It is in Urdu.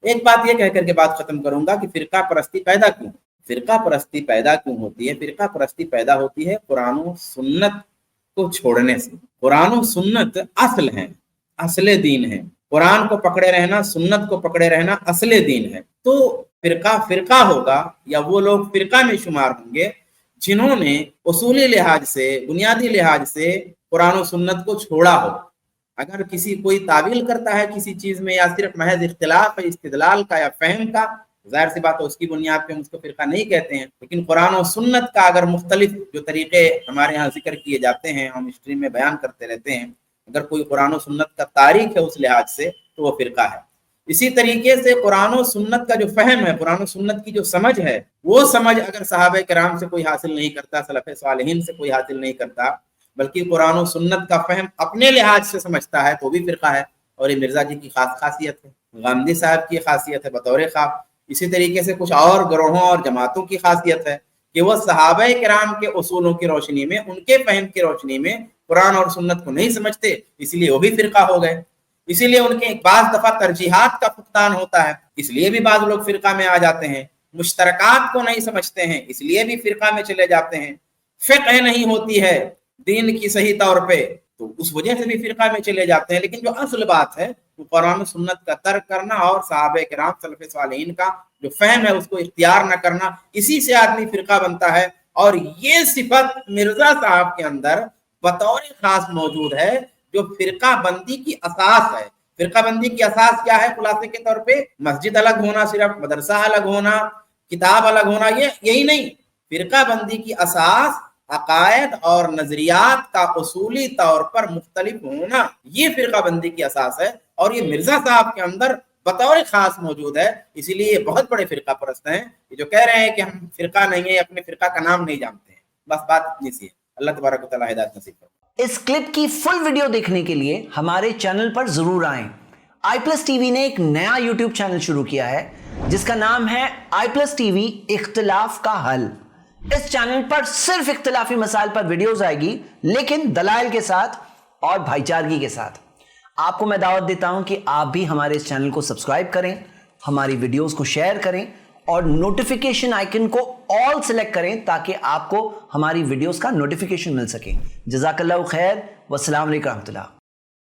ایک بات یہ کہہ کر کے بات ختم کروں گا کہ فرقہ پرستی پیدا کیوں؟ فرقہ پرستی پیدا کیوں ہوتی ہے؟ فرقہ پرستی پیدا ہوتی ہے قرآن و سنت کو چھوڑنے سے۔ قرآن و سنت اصل ہیں، اصل دین ہے، قرآن کو پکڑے رہنا، سنت کو پکڑے رہنا اصل دین ہے۔ تو فرقہ ہوگا یا وہ لوگ فرقہ میں شمار ہوں گے جنہوں نے اصولی لحاظ سے، بنیادی لحاظ سے قرآن و سنت کو چھوڑا ہو۔ اگر کسی کوئی تعویل کرتا ہے کسی چیز میں یا صرف محض اختلاف ہے استدلال کا یا فہم کا، ظاہر سی بات ہے اس کی بنیاد پہ ہم اس کو فرقہ نہیں کہتے ہیں۔ لیکن قرآن و سنت کا اگر مختلف جو طریقے ہمارے یہاں ذکر کیے جاتے ہیں، ہم اسٹریم میں بیان کرتے رہتے ہیں، اگر کوئی قرآن و سنت کا تاریخ ہے اس لحاظ سے تو وہ فرقہ ہے۔ اسی طریقے سے قرآن و سنت کا جو فہم ہے، قرآن و سنت کی جو سمجھ ہے، وہ سمجھ اگر صحابہ کرام سے کوئی حاصل نہیں کرتا، سلف صالحین سے کوئی حاصل نہیں کرتا، بلکہ قرآن و سنت کا فہم اپنے لحاظ سے سمجھتا ہے تو بھی فرقہ ہے۔ اور یہ مرزا جی کی خاص خاصیت ہے، غامدی صاحب کی خاصیت ہے بطور خاص، اسی طریقے سے کچھ اور گروہوں اور جماعتوں کی خاصیت ہے کہ وہ صحابہ کرام کے اصولوں کی روشنی میں، ان کے فہم کی روشنی میں قرآن اور سنت کو نہیں سمجھتے، اس لیے وہ بھی فرقہ ہو گئے۔ اسی لیے ان کے بعض دفعہ ترجیحات کا فقدان ہوتا ہے، اس لیے بھی بعض لوگ فرقہ میں آ جاتے ہیں۔ مشترکات کو نہیں سمجھتے ہیں، اس لیے بھی فرقہ میں چلے جاتے ہیں۔ فقہ نہیں ہوتی ہے دین کی صحیح طور پہ تو اس وجہ سے بھی فرقہ میں چلے جاتے ہیں۔ لیکن جو اصل بات ہے وہ قرآن و سنت کا ترک کرنا اور صحابہ کرام سلف صالحین کا جو فہم ہے اس کو اختیار نہ کرنا، اسی سے آدمی فرقہ بنتا ہے۔ اور یہ صفت مرزا صاحب کے اندر بطور خاص موجود ہے جو فرقہ بندی کی اساس ہے۔ فرقہ بندی کی اساس کیا ہے؟ خلاصے کے طور پہ مسجد الگ ہونا، صرف مدرسہ الگ ہونا، کتاب الگ ہونا، یہی نہیں۔ فرقہ بندی کی اساس عقائد اور نظریات کا اصولی طور پر مختلف ہونا، یہ فرقہ بندی کی اساس ہے، اور یہ مرزا صاحب کے اندر بطور خاص موجود ہے۔ اسی لیے یہ بہت بڑے فرقہ پرست ہیں، یہ جو کہہ رہے ہیں کہ ہم فرقہ نہیں ہیں، اپنے فرقہ کا نام نہیں جانتے ہیں۔ بس بات اتنی سی ہے۔ اللہ تبارک و تعالی ہدایت نصیب کرے۔ اس کلپ کی فل ویڈیو دیکھنے کے لیے ہمارے چینل پر ضرور آئیں۔ آئی پلس ٹی وی نے ایک نیا یوٹیوب چینل شروع کیا ہے جس کا نام ہے آئی پلس ٹی وی اختلاف کا حل۔ اس چینل پر صرف اختلافی مسائل پر ویڈیوز آئے گی، لیکن دلائل کے ساتھ اور بھائی چارگی کے ساتھ۔ آپ کو میں دعوت دیتا ہوں کہ آپ بھی ہمارے اس چینل کو سبسکرائب کریں، ہماری ویڈیوز کو شیئر کریں اور نوٹیفیکیشن آئیکن کو آل سلیکٹ کریں تاکہ آپ کو ہماری ویڈیوز کا نوٹیفیکیشن مل سکے۔ جزاک اللہ خیر، والسلام علیکم ورحمۃ اللہ۔